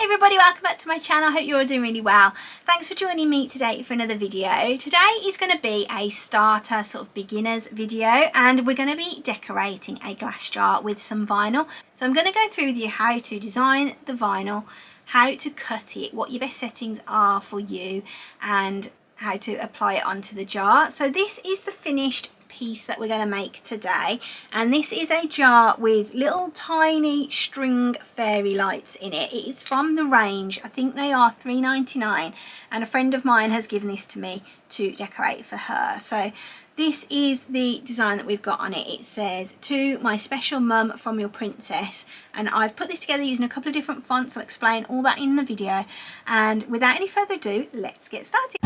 Hi everybody, welcome back to my channel. I hope you're all doing really well. Thanks for joining me today for another video. Today is going to be a starter sort of beginners video and we're going to be decorating a glass jar with some vinyl. So I'm going to go through with you how to design the vinyl, how to cut it, what your best settings are for you and how to apply it onto the jar. So this is the finished piece that we're going to make today, and this is a jar with little tiny string fairy lights in it. It is from the range, I think they are $3.99, and a friend of mine has given this to me to decorate for her. So this is the design that we've got on it. It says, "To my special mum from your princess," and I've put this together using a couple of different fonts. I'll explain all that in the video, and without any further ado, let's get started.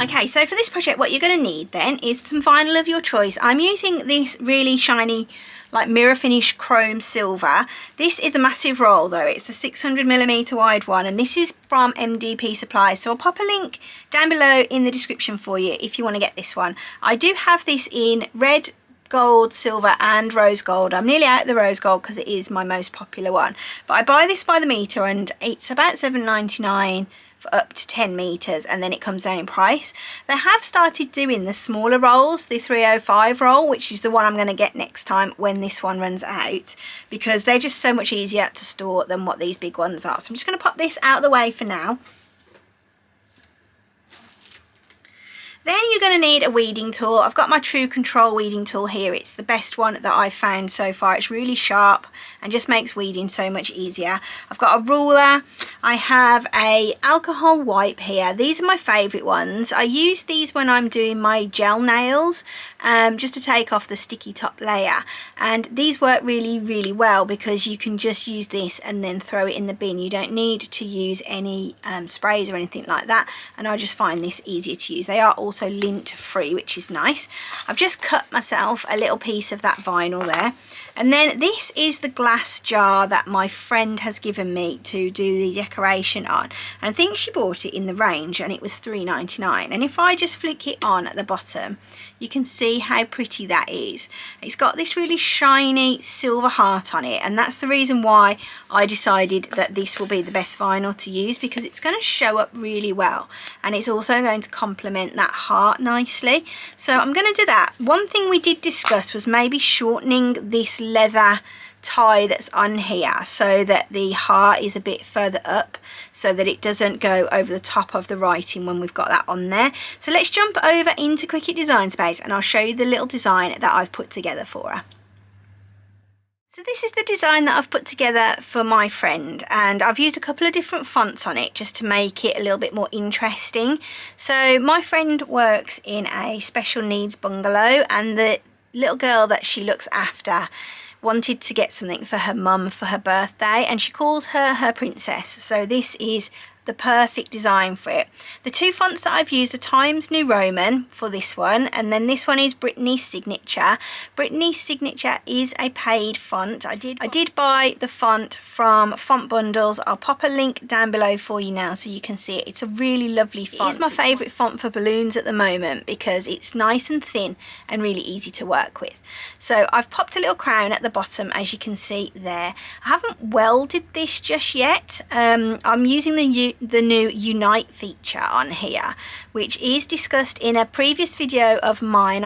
Okay, so for this project what you're going to need then is some vinyl of your choice. I'm using this really shiny like mirror finish chrome silver. This is a massive roll though, it's the 600mm wide one, and this is from MDP Supplies, so I'll pop a link down below in the description for you if you want to get this one. I do have this in red, gold, silver and rose gold. I'm nearly out of the rose gold because it is my most popular one, but I buy this by the metre and it's about $7.99 for up to 10 meters, and then it comes down in price. They have started doing the smaller rolls, the 305 roll, which is the one I'm going to get next time when this one runs out, because they're just so much easier to store than what these big ones are. So I'm just going to pop this out of the way for now. Then you're going to need a weeding tool. I've got my True Control weeding tool here. It's the best one that I've found so far. It's really sharp and just makes weeding so much easier. I've got a ruler. I have a alcohol wipe here. These are my favourite ones. I use these when I'm doing my gel nails, just to take off the sticky top layer. And these work really well because you can just use this and then throw it in the bin. You don't need to use any sprays or anything like that. And I just find this easier to use. They are also lint free, which is nice. I've just cut myself a little piece of that vinyl there, and then this is the glass jar that my friend has given me to do the decoration on, and I think she bought it in the range and it was $3.99. and if I just flick it on at the bottom, you can see how pretty that is. It's got this really shiny silver heart on it, and that's the reason why I decided that this will be the best vinyl to use, because it's going to show up really well and it's also going to complement that heart nicely. So I'm going to do that. One thing we did discuss was maybe shortening this leather tie that's on here so that the heart is a bit further up so that it doesn't go over the top of the writing when we've got that on there. So let's jump over into Cricut Design Space and I'll show you the little design that I've put together for her. So this is the design that I've put together for my friend, and I've used a couple of different fonts on it just to make it a little bit more interesting. So my friend works in a special needs bungalow, and the little girl that she looks after wanted to get something for her mum for her birthday, and she calls her princess. So this is the perfect design for it. The two fonts that I've used are Times New Roman for this one, and then this one is Brittany's Signature. Brittany's Signature is a paid font. I did buy the font from Font Bundles. I'll pop a link down below for you now so you can see it. It's a really lovely font. It is my favourite font for balloons at the moment because it's nice and thin and really easy to work with. So I've popped a little crown at the bottom, as you can see there. I haven't welded this just yet. I'm using the new Unite feature on here, which is discussed in a previous video of mine.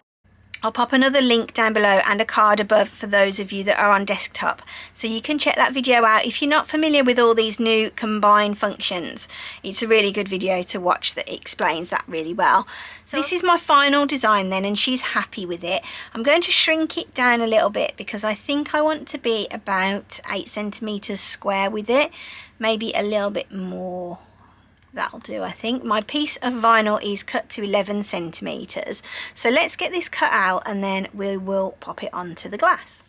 I'll pop another link down below and a card above for those of you that are on desktop, so you can check that video out if you're not familiar with all these new combined functions. It's a really good video to watch that explains that really well. So this is my final design then, and she's happy with it. I'm going to shrink it down a little bit because I think I want to be about 8 centimeters square with it, maybe a little bit more. That'll do, I think. My piece of vinyl is cut to 11 centimeters. So let's get this cut out and then we will pop it onto the glass.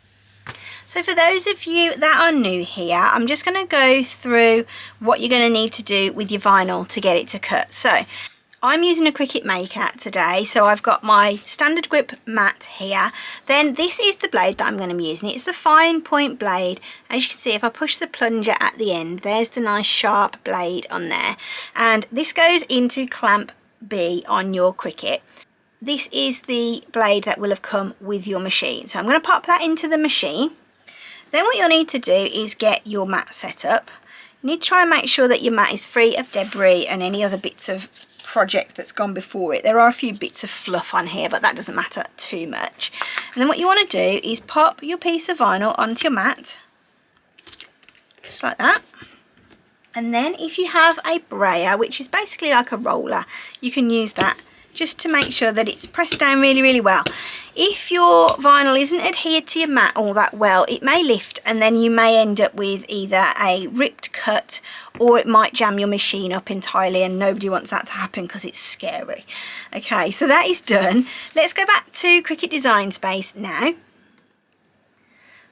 So for those of you that are new here, I'm just going to go through what you're going to need to do with your vinyl to get it to cut. So I'm using a Cricut Maker today, so I've got my standard grip mat here. Then this is the blade that I'm going to be using. It's the fine point blade. As you can see, if I push the plunger at the end, there's the nice sharp blade on there. And this goes into clamp B on your Cricut. This is the blade that will have come with your machine. So I'm going to pop that into the machine. Then what you'll need to do is get your mat set up. You need to try and make sure that your mat is free of debris and any other bits of project that's gone before it. There are a few bits of fluff on here, but that doesn't matter too much. And then what you want to do is pop your piece of vinyl onto your mat, just like that. And then if you have a brayer, which is basically like a roller, you can use that just to make sure that it's pressed down really, really well. If your vinyl isn't adhered to your mat all that well, it may lift and then you may end up with either a ripped cut or it might jam your machine up entirely, and nobody wants that to happen because it's scary. Okay, so that is done. Let's go back to Cricut Design Space now.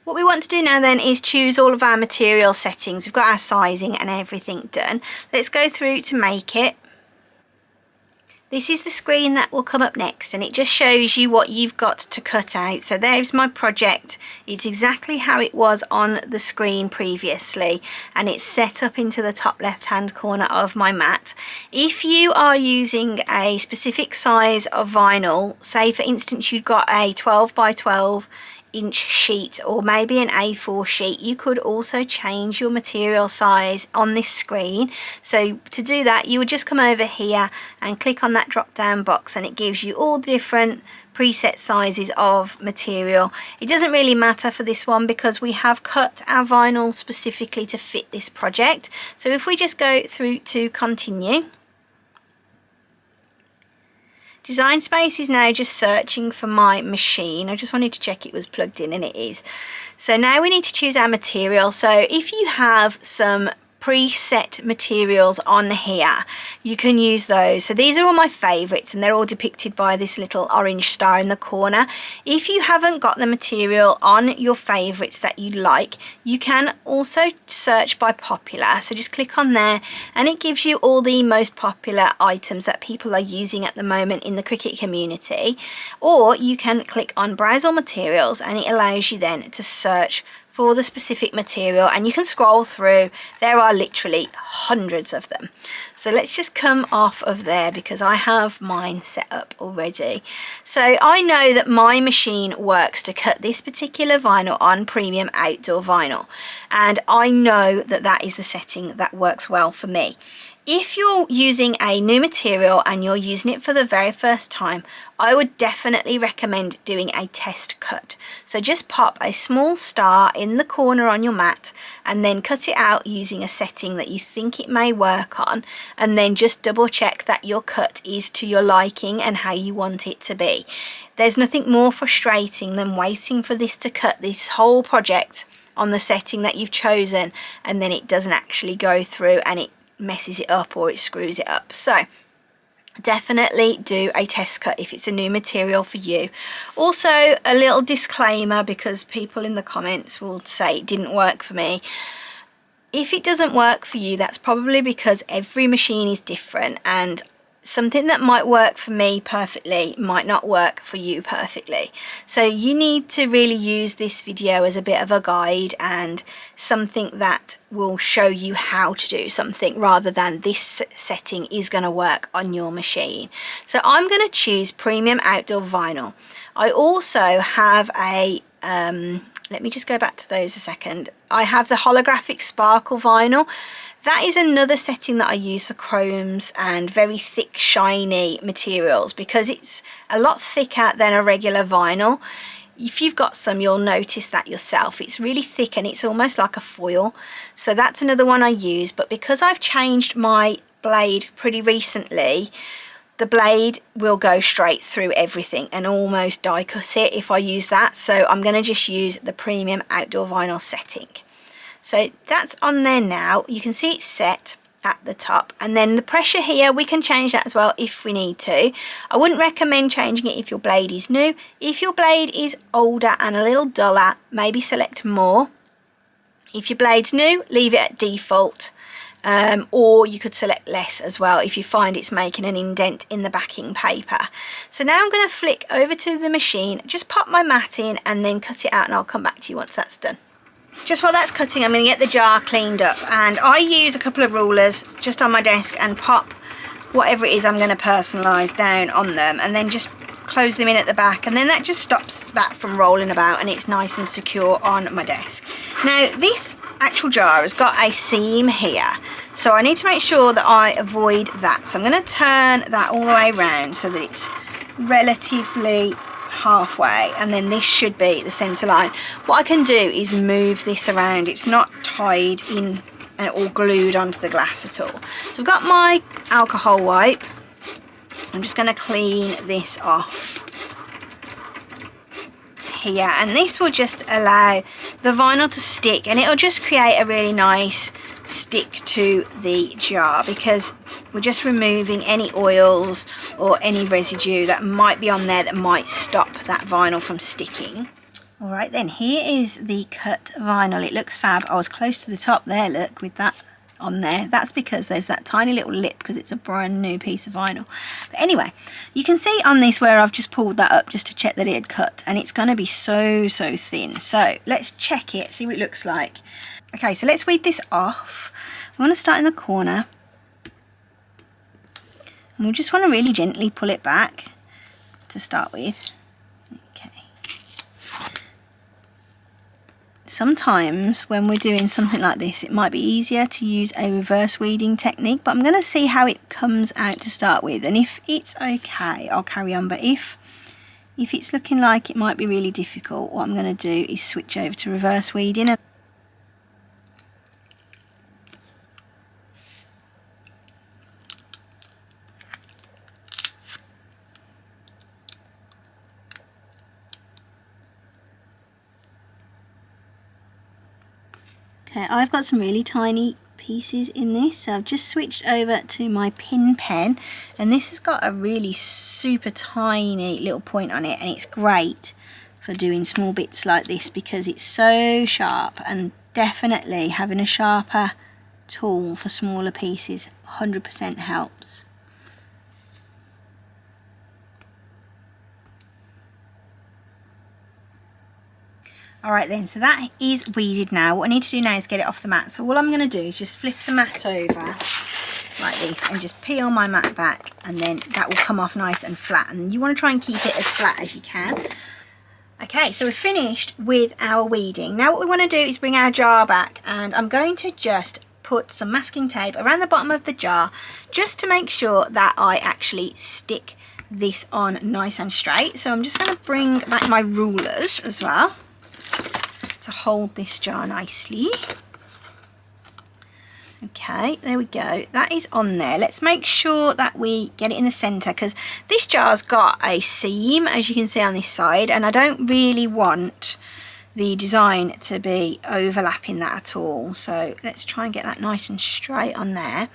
What we want to do now then is choose all of our material settings. We've got our sizing and everything done. Let's go through to make it. This is the screen that will come up next, and it just shows you what you've got to cut out. So there's my project. It's exactly how it was on the screen previously, and it's set up into the top left hand corner of my mat. If you are using a specific size of vinyl, say for instance you've got a 12 by 12 inch sheet or maybe an A4 sheet, you could also change your material size on this screen. So to do that, you would just come over here and click on that drop down box, and it gives you all the different preset sizes of material. It doesn't really matter for this one because we have cut our vinyl specifically to fit this project. So if we just go through to continue, Design Space is now just searching for my machine. I just wanted to check it was plugged in, and it is. So now we need to choose our material. So if you have some preset materials on here, you can use those. So these are all my favorites, and they're all depicted by this little orange star in the corner. If you haven't got the material on your favorites that you like, you can also search by popular. So just click on there and it gives you all the most popular items that people are using at the moment in the Cricut community. Or you can click on browse all materials, and it allows you then to search for the specific material, and you can scroll through. There are literally hundreds of them. So let's just come off of there because I have mine set up already. So I know that my machine works to cut this particular vinyl on premium outdoor vinyl, and I know that that is the setting that works well for me. If you're using a new material and you're using it for the very first time, I would definitely recommend doing a test cut. So just pop a small star in the corner on your mat and then cut it out using a setting that you think it may work on, and then just double check that your cut is to your liking and how you want it to be. There's nothing more frustrating than waiting for this to cut this whole project on the setting that you've chosen, and then it doesn't actually go through and it messes it up or it screws it up. So definitely do a test cut if it's a new material for you. Also, a little disclaimer, because people in the comments will say it didn't work for me. If it doesn't work for you, that's probably because every machine is different, and something that might work for me perfectly might not work for you perfectly. So you need to really use this video as a bit of a guide and something that will show you how to do something, rather than this setting is going to work on your machine. So I'm going to choose premium outdoor vinyl. I also have a let me just go back to those a second. I have the holographic sparkle vinyl. That is another setting that I use for chromes and very thick shiny materials, because it's a lot thicker than a regular vinyl. If you've got some, you'll notice that yourself. It's really thick and it's almost like a foil. So that's another one I use, but because I've changed my blade pretty recently, the blade will go straight through everything and almost die cut it if I use that. So I'm going to just use the premium outdoor vinyl setting. So that's on there now. You can see it's set at the top, and then the pressure here, we can change that as well if we need to. I wouldn't recommend changing it if your blade is new. If your blade is older and a little duller, maybe select more. If your blade's new, leave it at default. Or you could select less as well if you find it's making an indent in the backing paper. So now I'm going to flick over to the machine, just pop my mat in and then cut it out, and I'll come back to you once that's done. Just while that's cutting, I'm going to get the jar cleaned up, and I use a couple of rulers just on my desk and pop whatever it is I'm going to personalise down on them, and then just close them in at the back, and then that just stops that from rolling about, and it's nice and secure on my desk. Now this actual jar has got a seam here, so I need to make sure that I avoid that. So I'm going to turn that all the way around so that it's relatively halfway, and then this should be the center line. What I can do is move this around. It's not tied in and all glued onto the glass at all. So I've got my alcohol wipe. I'm just going to clean this off here, and this will just allow the vinyl to stick, and it'll just create a really nice stick to the jar, because we're just removing any oils or any residue that might be on there that might stop that vinyl from sticking. Alright then, here is the cut vinyl. It looks fab. I was close to the top there, look, with that on there. That's because there's that tiny little lip, because it's a brand new piece of vinyl. But anyway, you can see on this where I've just pulled that up just to check that it had cut, and it's going to be so thin. So let's check it, see what it looks like. Okay, so let's weed this off. We want to start in the corner, and we just want to really gently pull it back to start with. Okay. Sometimes when we're doing something like this, it might be easier to use a reverse weeding technique, but I'm going to see how it comes out to start with, and if it's okay, I'll carry on. But if it's looking like it might be really difficult, what I'm going to do is switch over to reverse weeding. Okay, I've got some really tiny pieces in this, so I've just switched over to my pin pen, and this has got a really super tiny little point on it, and it's great for doing small bits like this because it's so sharp, and definitely having a sharper tool for smaller pieces 100% helps. Alright then, so that is weeded now. What I need to do now is get it off the mat. So all I'm going to do is just flip the mat over like this and just peel my mat back, and then that will come off nice and flat. And you want to try and keep it as flat as you can. Okay, so we're finished with our weeding. Now what we want to do is bring our jar back, and I'm going to just put some masking tape around the bottom of the jar just to make sure that I actually stick this on nice and straight. So I'm just going to bring back my rulers as well to hold this jar nicely. Okay, there we go, that is on there. Let's make sure that we get it in the center, because this jar's got a seam, as you can see on this side, and I don't really want the design to be overlapping that at all. So let's try and get that nice and straight on there.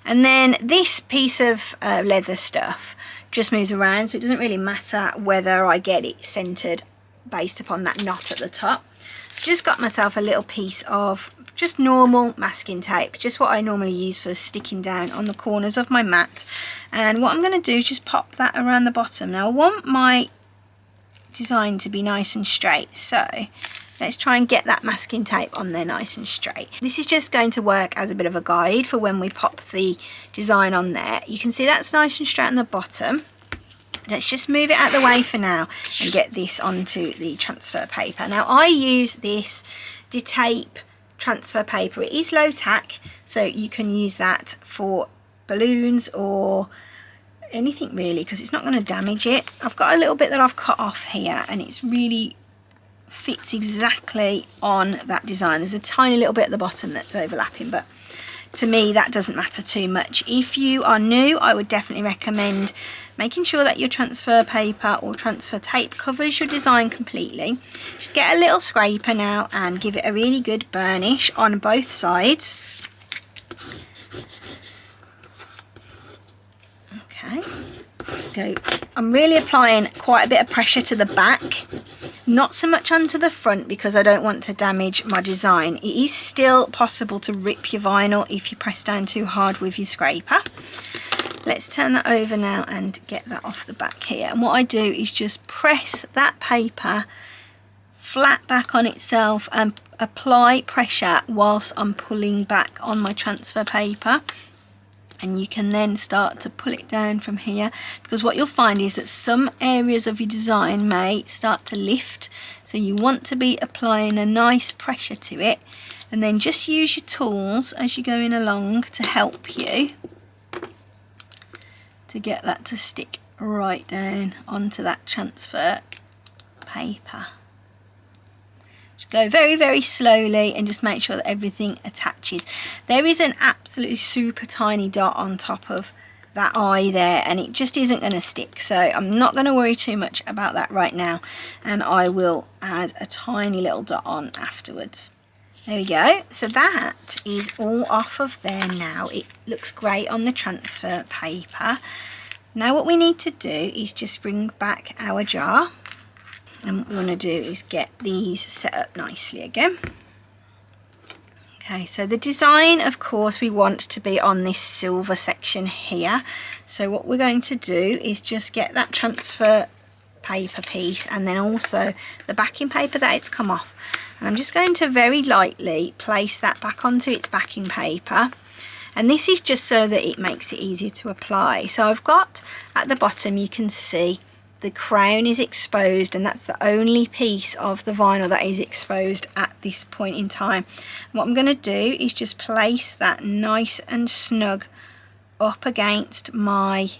And then this piece of leather stuff just moves around, so it doesn't really matter whether I get it centered based upon that knot at the top. Just got myself a little piece of just normal masking tape, just what I normally use for sticking down on the corners of my mat. And what I'm going to do is just pop that around the bottom. Now I want my design to be nice and straight, so let's try and get that masking tape on there nice and straight. This is just going to work as a bit of a guide for when we pop the design on there. You can see that's nice and straight on the bottom. Let's just move it out of the way for now and get this onto the transfer paper. Now I use this DeTape transfer paper. It is low tack, so you can use that for balloons or anything really, because it's not going to damage it. I've got a little bit that I've cut off here, and it's really fits exactly on that design. There's a tiny little bit at the bottom that's overlapping, but to me that doesn't matter too much. If you are new, I would definitely recommend making sure that your transfer paper or transfer tape covers your design completely. Just get a little scraper now and give it a really good burnish on both sides. Okay, go. I'm really applying quite a bit of pressure to the back, not so much onto the front, because I don't want to damage my design. It is still possible to rip your vinyl if you press down too hard with your scraper. Let's turn that over now and get that off the back here. And what I do is just press that paper flat back on itself and apply pressure whilst I'm pulling back on my transfer paper. And you can then start to pull it down from here, because what you'll find is that some areas of your design may start to lift, so you want to be applying a nice pressure to it, and then just use your tools as you're going along to help you to get that to stick right down onto that transfer paper. Just go very, very slowly and just make sure that everything attaches. There is an absolutely super tiny dot on top of that eye there, and it just isn't going to stick, so I'm not going to worry too much about that right now, and I will add a tiny little dot on afterwards. There we go. So that is all off of there now. It looks great on the transfer paper. Now what we need to do is just bring back our jar, and what we want to do is get these set up nicely again. Okay, so the design, of course, we want to be on this silver section here. So what we're going to do is just get that transfer paper piece, and then also the backing paper that it's come off. And I'm just going to very lightly place that back onto its backing paper. And this is just so that it makes it easier to apply. So I've got at the bottom, you can see the crown is exposed, and that's the only piece of the vinyl that is exposed at this point in time. What I'm going to do is just place that nice and snug up against my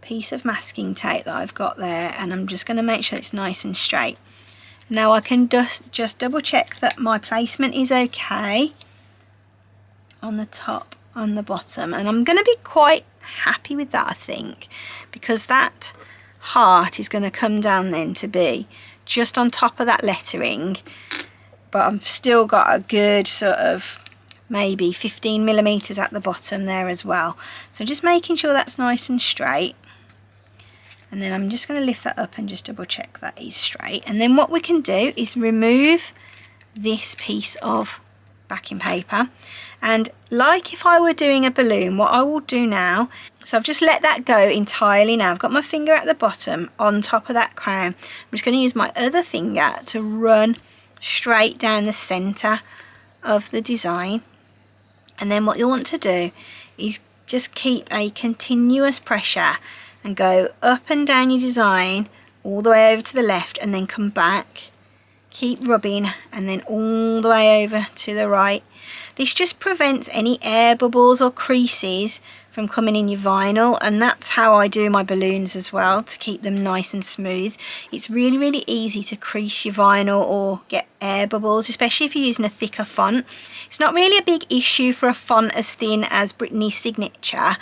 piece of masking tape that I've got there, and I'm just going to make sure it's nice and straight. Now I can just double check that my placement is okay on the top, on the bottom, and I'm going to be quite happy with that, I think, because that heart is going to come down then to be just on top of that lettering, but I've still got a good sort of maybe 15mm at the bottom there as well. So just making sure that's nice and straight. And then I'm just going to lift that up and just double check that is straight. And then what we can do is remove this piece of backing paper, and like if I were doing a balloon, what I will do now, so I've just let that go entirely now. I've got my finger at the bottom on top of that crown. I'm just going to use my other finger to run straight down the center of the design. And then what you'll want to do is just keep a continuous pressure and go up and down your design all the way over to the left, and then come back, keep rubbing, and then all the way over to the right. This just prevents any air bubbles or creases from coming in your vinyl, and that's how I do my balloons as well, to keep them nice and smooth. It's really, really easy to crease your vinyl or get air bubbles, especially if you're using a thicker font. It's not really a big issue for a font as thin as Brittany's Signature,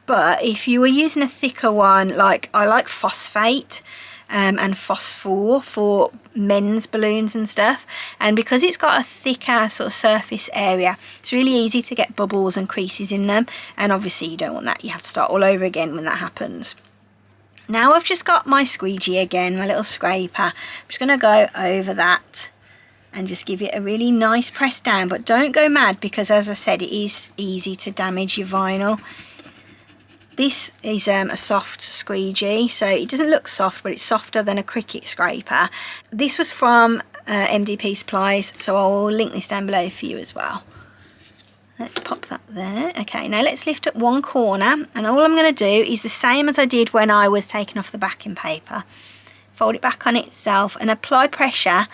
but if you were using a thicker one, like I like Phosphate and Phosphor for men's balloons and stuff, and because it's got a thicker sort of surface area, it's really easy to get bubbles and creases in them, and obviously you don't want that. You have to start all over again when that happens. Now I've just got my squeegee again, my little scraper. I'm just going to go over that and just give it a really nice press down, but don't go mad, because as I said, it is easy to damage your vinyl. This is a soft squeegee, so it doesn't look soft, but it's softer than a Cricut scraper. This was from MDP Supplies, so I'll link this down below for you as well. Let's pop that there. Okay, now let's lift up one corner, and all I'm going to do is the same as I did when I was taking off the backing paper. Fold it back on itself and apply pressure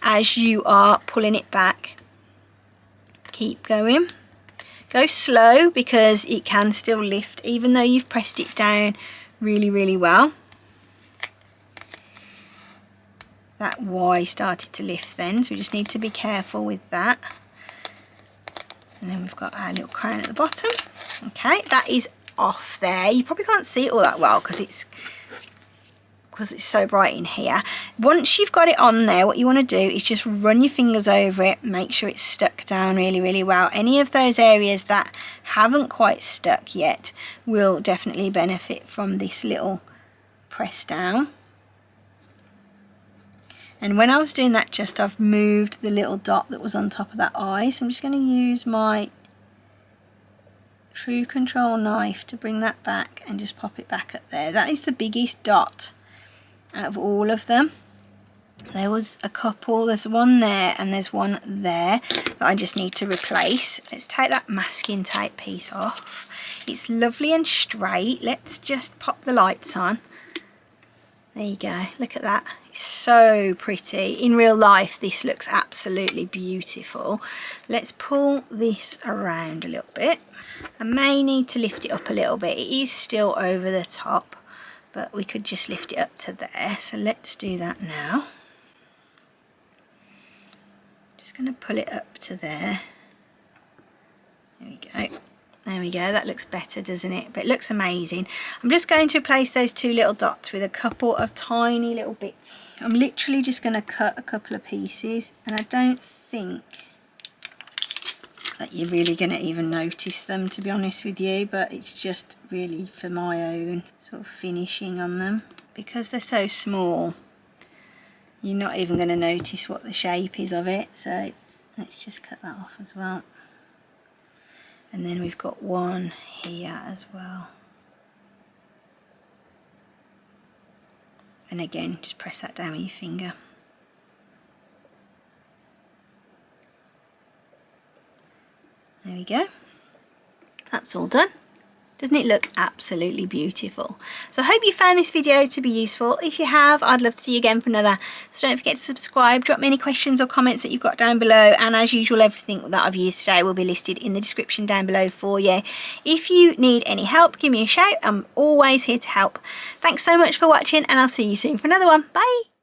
as you are pulling it back. Keep going. Go slow, because it can still lift even though you've pressed it down really, really well. That Y started to lift then, so we just need to be careful with that. And then we've got our little crown at the bottom. Okay, that is off there. You probably can't see it all that well because it's so bright in here. Once you've got it on there, what you want to do is just run your fingers over it, make sure it's stuck down really, really well. Any of those areas that haven't quite stuck yet will definitely benefit from this little press down. And when I was doing that, I've moved the little dot that was on top of that eye, so I'm just going to use my True Control knife to bring that back and just pop it back up there. That is the biggest dot out of all of them. There was a couple, there's one there and there's one there that I just need to replace. Let's take that masking tape piece off. It's lovely and straight. Let's just pop the lights on. There you go, look at that. It's so pretty. In real life, this looks absolutely beautiful. Let's pull this around a little bit. I may need to lift it up a little bit. It is still over the top, but we could just lift it up to there. So let's do that now. Just going to pull it up to there. There we go. There we go, that looks better, doesn't it? But it looks amazing. I'm just going to replace those two little dots with a couple of tiny little bits. I'm literally just going to cut a couple of pieces, and I don't think that you're really going to even notice them, to be honest with you, but it's just really for my own sort of finishing on them. Because they're so small, you're not even going to notice what the shape is of it, so let's just cut that off as well. And then we've got one here as well. And again, just press that down with your finger. There we go. That's all done. Doesn't it look absolutely beautiful? So I hope you found this video to be useful. If you have, I'd love to see you again for another. So don't forget to subscribe, drop me any questions or comments that you've got down below. And as usual, everything that I've used today will be listed in the description down below for you. If you need any help, give me a shout. I'm always here to help. Thanks so much for watching, and I'll see you soon for another one. Bye.